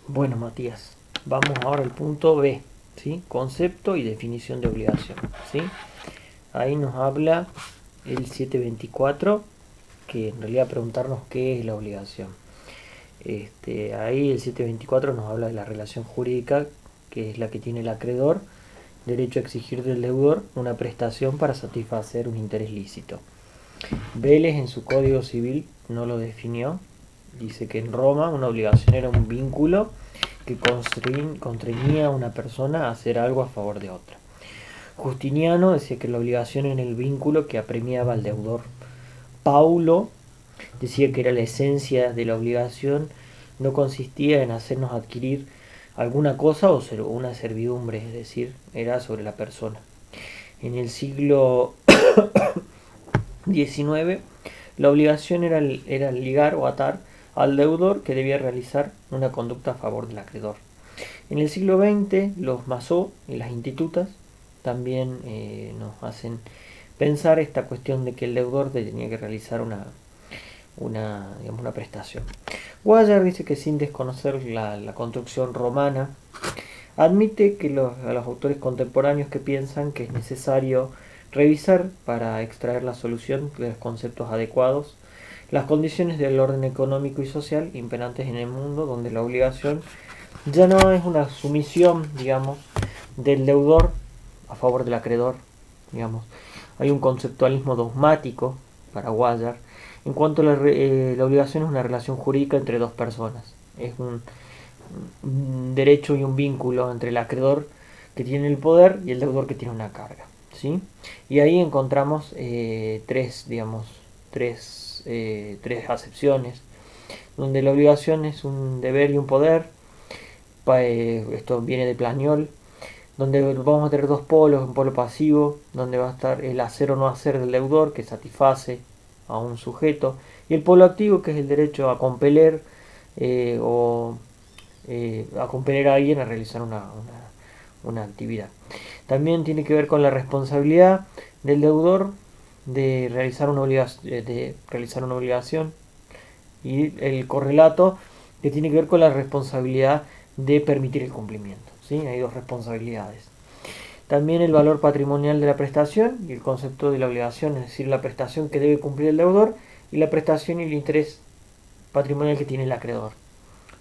Bueno, Matías, vamos ahora al punto B, ¿sí? Concepto y definición de obligación, ¿sí? Ahí nos habla el 724, que en realidad preguntarnos qué es la obligación. Ahí el 724 nos habla de la relación jurídica, que es la que tiene el acreedor, derecho a exigir del deudor una prestación para satisfacer un interés lícito. Vélez en su Código Civil no lo definió. Dice que en Roma una obligación era un vínculo que constreñía a una persona a hacer algo a favor de otra. Justiniano decía que la obligación era el vínculo que apremiaba al deudor. Paulo decía que era la esencia de la obligación, no consistía en hacernos adquirir alguna cosa o una servidumbre, es decir, era sobre la persona. En el siglo XIX, la obligación era ligar o atar al deudor que debía realizar una conducta a favor del acreedor. En el siglo XX, los masó y las institutas también nos hacen pensar esta cuestión de que el deudor tenía que realizar una prestación. Guayar dice que sin desconocer la construcción romana, admite que a los autores contemporáneos que piensan que es necesario revisar para extraer la solución de los conceptos adecuados las condiciones del orden económico y social imperantes en el mundo, donde la obligación ya no es una sumisión, digamos, del deudor a favor del acreedor, digamos. Hay un conceptualismo dogmático para Guayar en cuanto a la obligación es una relación jurídica entre dos personas. Es un derecho y un vínculo entre el acreedor que tiene el poder y el deudor que tiene una carga, ¿sí? Y ahí encontramos tres acepciones, donde la obligación es un deber y un poder. Esto viene de Plañol, donde vamos a tener dos polos, un polo pasivo, donde va a estar el hacer o no hacer del deudor, que satisface a un sujeto, y el polo activo, que es el derecho a compeler a compeler a alguien a realizar una actividad. También tiene que ver con la responsabilidad del deudor de realizar una obligación y el correlato que tiene que ver con la responsabilidad de permitir el cumplimiento. ¿Sí? Hay dos responsabilidades. También el valor patrimonial de la prestación y el concepto de la obligación, es decir, la prestación que debe cumplir el deudor y la prestación y el interés patrimonial que tiene el acreedor.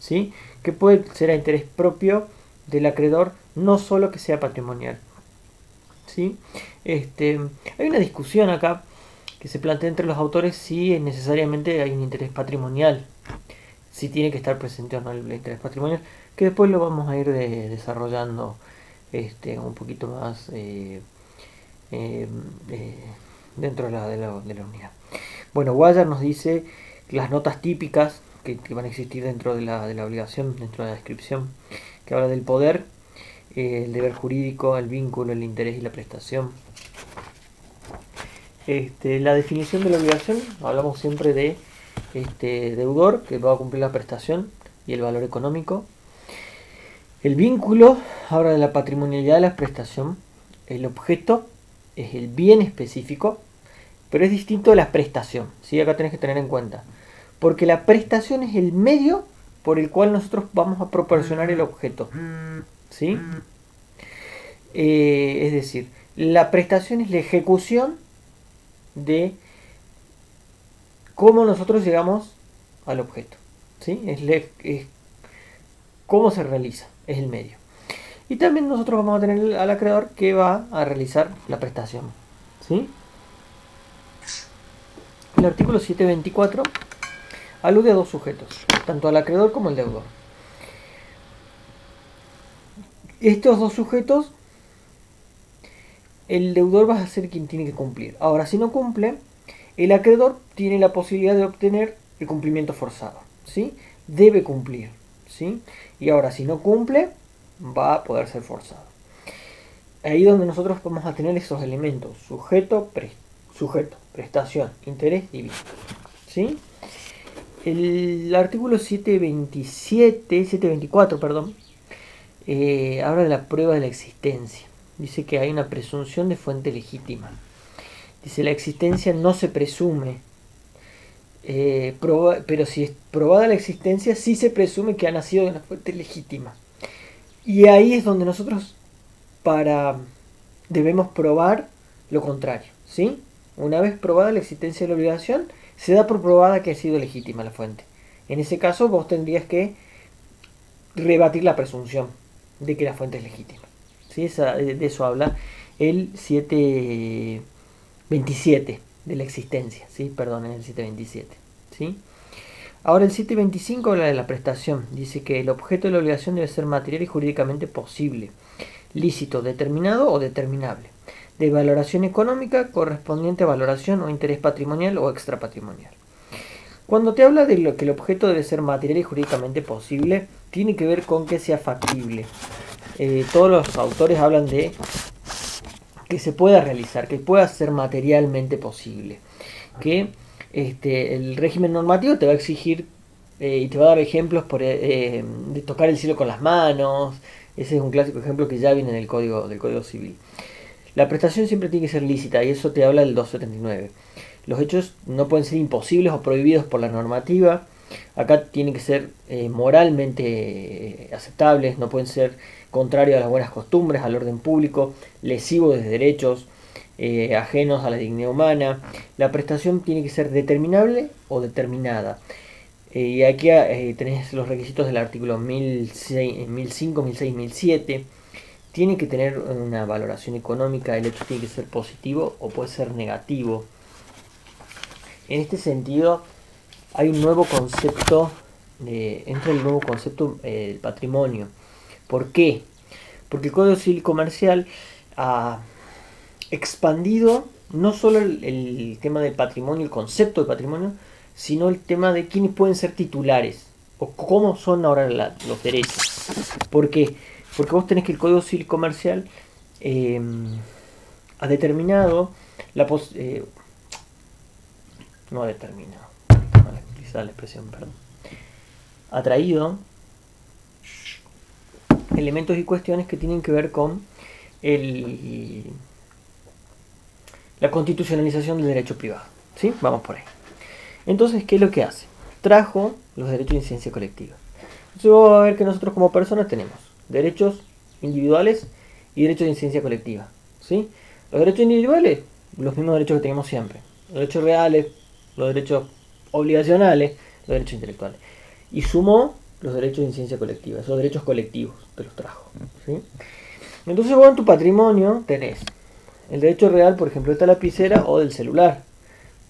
¿Sí? Que puede ser a interés propio del acreedor, no solo que sea patrimonial. ¿Sí? Hay una discusión acá que se plantea entre los autores si necesariamente hay un interés patrimonial, si tiene que estar presente o no el interés patrimonial, que después lo vamos a ir desarrollando un poquito más eh, dentro de la unidad. Bueno, Guayar nos dice las notas típicas que van a existir dentro de la obligación, dentro de la descripción, que habla del poder, el deber jurídico, el vínculo, el interés y la prestación. La definición de la obligación, hablamos siempre de deudor, que va a cumplir la prestación y el valor económico. El vínculo habla de la patrimonialidad de la prestación. El objeto es el bien específico, pero es distinto de la prestación. ¿Sí? Acá tenés que tener en cuenta. Porque la prestación es el medio por el cual nosotros vamos a proporcionar el objeto. ¿Sí? Es decir, la prestación es la ejecución de cómo nosotros llegamos al objeto. ¿Sí? Es cómo se realiza, es el medio. Y también nosotros vamos a tener al acreedor que va a realizar la prestación. ¿Sí? El artículo 724 alude a dos sujetos, tanto al acreedor como al deudor. Estos dos sujetos, el deudor va a ser quien tiene que cumplir. Ahora, si no cumple, el acreedor tiene la posibilidad de obtener el cumplimiento forzado. ¿Sí? Debe cumplir. ¿Sí? Y ahora, si no cumple, va a poder ser forzado. Ahí donde nosotros vamos a tener esos elementos: sujeto, prestación, interés y vínculo. ¿Sí? El artículo 724, perdón, habla de la prueba de la existencia. Dice que hay una presunción de fuente legítima. Dice, la existencia no se presume pero si es probada la existencia, sí se presume que ha nacido de una fuente legítima. Y ahí es donde nosotros debemos probar lo contrario, ¿sí? Una vez probada la existencia de la obligación, se da por probada que ha sido legítima la fuente. En ese caso, vos tendrías que rebatir la presunción de que la fuente es legítima. ¿Sí? De eso habla el 727 de la existencia. ¿Sí? Perdón, el 727. ¿Sí? Ahora el 725 habla de la prestación. Dice que el objeto de la obligación debe ser material y jurídicamente posible, lícito, determinado o determinable, de valoración económica correspondiente a valoración o interés patrimonial o extrapatrimonial. Cuando te habla de lo que el objeto debe ser material y jurídicamente posible, tiene que ver con que sea factible. Todos los autores hablan de que se pueda realizar, que pueda ser materialmente posible, que el régimen normativo te va a exigir y te va a dar ejemplos de tocar el cielo con las manos. Ese es un clásico ejemplo que ya viene del Código Civil. La prestación siempre tiene que ser lícita y eso te habla del 279. Los hechos no pueden ser imposibles o prohibidos por la normativa. Acá tienen que ser moralmente aceptables, no pueden ser contrarios a las buenas costumbres, al orden público, lesivos de derechos ajenos a la dignidad humana. La prestación tiene que ser determinable o determinada. Y aquí tenés los requisitos del artículo 1005, 1006, 1007. Tiene que tener una valoración económica, el hecho tiene que ser positivo o puede ser negativo. En este sentido, hay un nuevo concepto, entra el nuevo concepto del patrimonio. ¿Por qué? Porque el Código Civil Comercial ha expandido no solo el tema del patrimonio, el concepto de patrimonio, sino el tema de quiénes pueden ser titulares o cómo son ahora los derechos. ¿Por qué? Porque vos tenés que el Código Civil Comercial ha determinado no ha determinado, mal utilizada la expresión, perdón. Ha traído elementos y cuestiones que tienen que ver con la constitucionalización del derecho privado. ¿Sí? Vamos por ahí. Entonces, ¿qué es lo que hace? Trajo los derechos de incidencia colectiva. Entonces vamos a ver que nosotros como personas tenemos derechos individuales y derechos de incidencia colectiva. ¿Sí? Los derechos individuales, los mismos derechos que tenemos siempre. Los derechos reales, los derechos obligacionales, los derechos intelectuales. Y sumó los derechos de incidencia colectiva, esos derechos colectivos te los trajo. ¿Sí? Entonces vos en tu patrimonio tenés el derecho real, por ejemplo, de esta lapicera o del celular.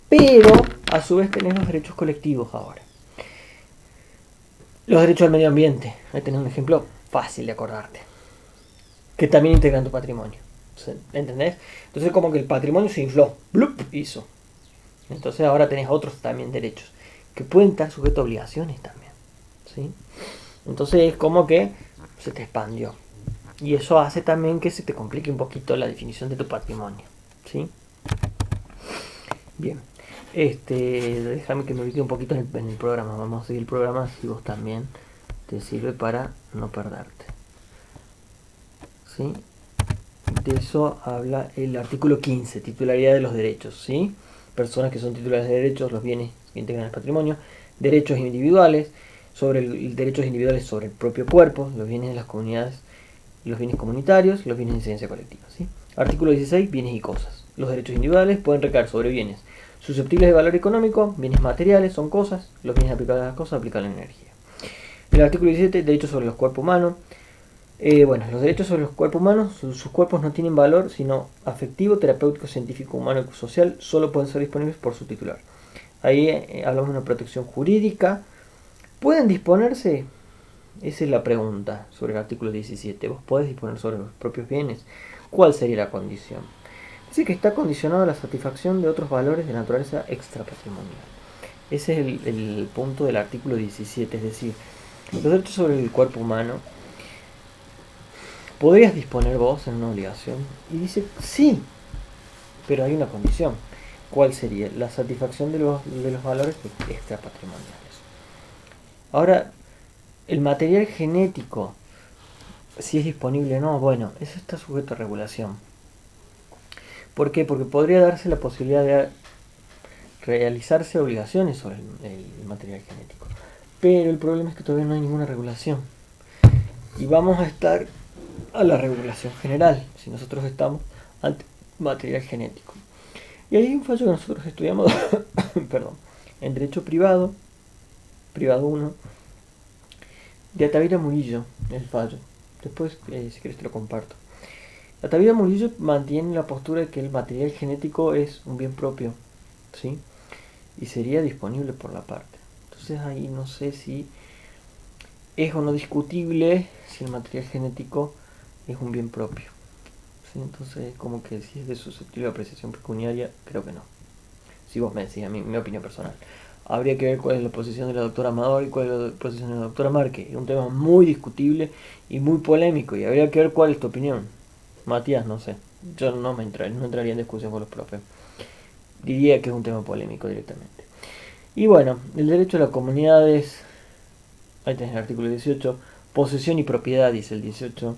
Pero a su vez tenés los derechos colectivos ahora. Los derechos al medio ambiente. Ahí tenés un ejemplo fácil de acordarte. Que también integran tu patrimonio. ¿Entendés? Entonces como que el patrimonio se infló. ¡Blup! Hizo. Entonces ahora tenés otros también derechos. Que pueden estar sujetos a obligaciones también. ¿Sí? Entonces es como que se te expandió. Y eso hace también que se te complique un poquito la definición de tu patrimonio. ¿Sí? Bien. Déjame que me ubique un poquito en el programa. Vamos a seguir el programa si vos también te sirve para no perderte. ¿Sí? De eso habla el artículo 15, titularidad de los derechos. ¿Sí? Personas que son titulares de derechos, los bienes que integran el patrimonio, derechos individuales, derechos individuales sobre el propio cuerpo, los bienes de las comunidades, los bienes comunitarios, los bienes de incidencia colectiva. ¿Sí? Artículo 16, bienes y cosas. Los derechos individuales pueden recaer sobre bienes susceptibles de valor económico, bienes materiales son cosas, los bienes aplicables a las cosas aplican a la energía. El artículo 17, derechos sobre los cuerpos humanos. Los derechos sobre los cuerpos humanos, sus cuerpos no tienen valor sino afectivo, terapéutico, científico, humano y social, solo pueden ser disponibles por su titular. Ahí hablamos de una protección jurídica. ¿Pueden disponerse? Esa es la pregunta sobre el artículo 17. ¿Vos podés disponer sobre los propios bienes? ¿Cuál sería la condición? Dice que está condicionado a la satisfacción de otros valores de naturaleza extrapatrimonial. Ese es el punto del artículo 17, es decir, los derechos sobre el cuerpo humano. ¿Podrías disponer vos en una obligación? Y dice, sí, pero hay una condición. ¿Cuál sería? La satisfacción de los valores extrapatrimoniales. Ahora, el material genético, si es disponible o no, bueno, eso está sujeto a regulación. ¿Por qué? Porque podría darse la posibilidad de realizarse obligaciones sobre el material genético. Pero el problema es que todavía no hay ninguna regulación. Y vamos a estar a la regulación general, si nosotros estamos ante material genético. Y hay un fallo que nosotros estudiamos perdón, en Derecho Privado, Privado 1, de Atavira Murillo, el fallo. Después, si querés, te lo comparto. Atavira Murillo mantiene la postura de que el material genético es un bien propio, ¿sí? Y sería disponible por la parte. Entonces ahí no sé si es o no discutible si el material genético es un bien propio. ¿Sí? Entonces, como que si es de susceptible apreciación pecuniaria, creo que no. Si vos me decís, a mí, mi opinión personal. Habría que ver cuál es la posición de la doctora Amador y cuál es la posición de la doctora Márquez. Es un tema muy discutible y muy polémico, y habría que ver cuál es tu opinión. Matías, no sé. Yo no entraría en discusión con los profes. Diría que es un tema polémico directamente. Y bueno, el derecho de las comunidades. Ahí tenés el artículo 18. Posesión y propiedad, dice el 18.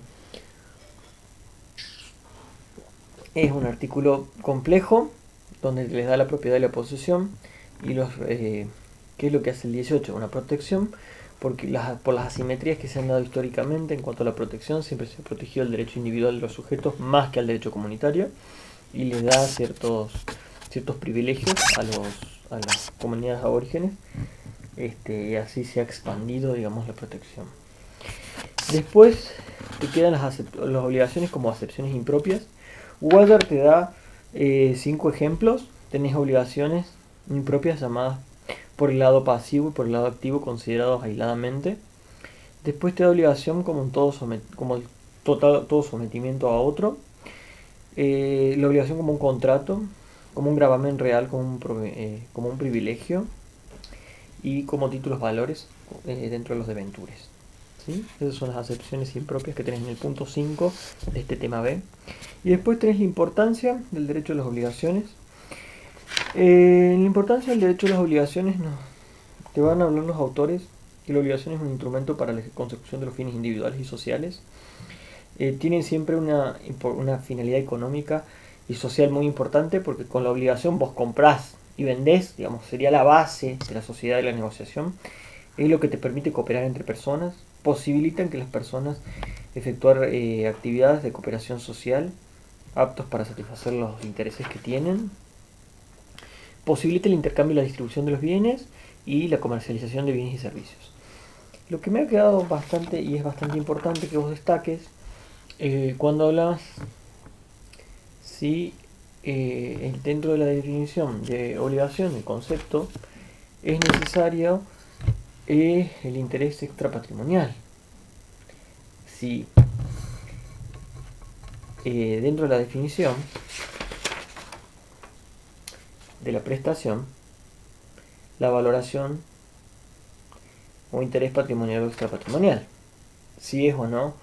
Es un artículo complejo, donde les da la propiedad y la posesión. Y ¿qué es lo que hace el 18? Una protección, porque por las asimetrías que se han dado históricamente en cuanto a la protección, siempre se ha protegido el derecho individual de los sujetos más que al derecho comunitario, y les da ciertos privilegios a las comunidades aborígenes, y así se ha expandido, digamos, la protección. Después te quedan las obligaciones como acepciones impropias. Waller te da 5 ejemplos. Tenés obligaciones impropias llamadas por el lado pasivo y por el lado activo, considerados aisladamente. Después te da obligación como todo sometimiento a otro. La obligación como un contrato, como un gravamen real, como un privilegio, y como títulos valores dentro de los deventures. ¿Sí? Esas son las acepciones impropias que tenés en el punto 5 de este tema B. Y después tenés la importancia del derecho a las obligaciones. En la importancia del derecho a las obligaciones te van a hablar los autores que la obligación es un instrumento para la consecución de los fines individuales y sociales. Tienen siempre una finalidad económica y social muy importante, porque con la obligación vos comprás y vendés, digamos, sería la base de la sociedad y la negociación. Es lo que te permite cooperar entre personas, posibilitan que las personas efectuar actividades de cooperación social aptos para satisfacer los intereses que tienen, posibilita el intercambio y la distribución de los bienes y la comercialización de bienes y servicios. Lo que me ha quedado bastante, y es bastante importante que vos destaques, cuando hablas, si dentro de la definición de obligación, el concepto, es necesario el interés extrapatrimonial. Si dentro de la definición de la prestación, la valoración o interés patrimonial o extrapatrimonial, si es o no,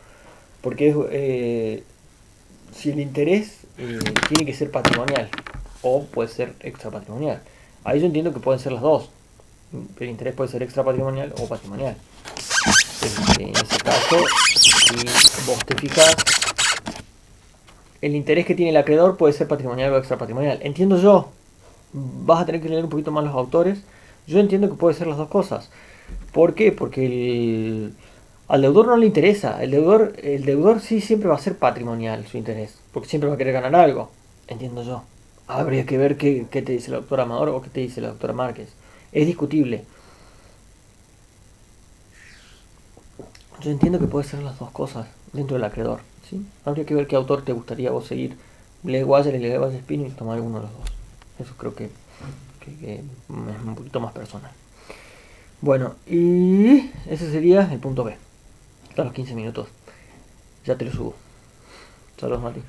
porque si el interés tiene que ser patrimonial o puede ser extrapatrimonial. Ahí yo entiendo que pueden ser las dos. El interés puede ser extrapatrimonial o patrimonial. En ese caso, si vos te fijas, el interés que tiene el acreedor puede ser patrimonial o extrapatrimonial. Entiendo yo, vas a tener que leer un poquito más los autores. Yo entiendo que puede ser las dos cosas. ¿Por qué? Porque al deudor no le interesa. El deudor sí siempre va a ser patrimonial su interés, porque siempre va a querer ganar algo. Entiendo yo. Habría que ver qué te dice el doctor Amador o qué te dice la doctora Márquez. Es discutible. Yo entiendo que puede ser las dos cosas dentro del acreedor, ¿sí? Habría que ver qué autor te gustaría vos seguir. Lee Waller y lee Spino y tomar alguno de los dos. Eso creo que es un poquito más personal. Bueno, y ese sería el punto B. Hasta los 15 minutos. Ya te lo subo. Saludos, Mati.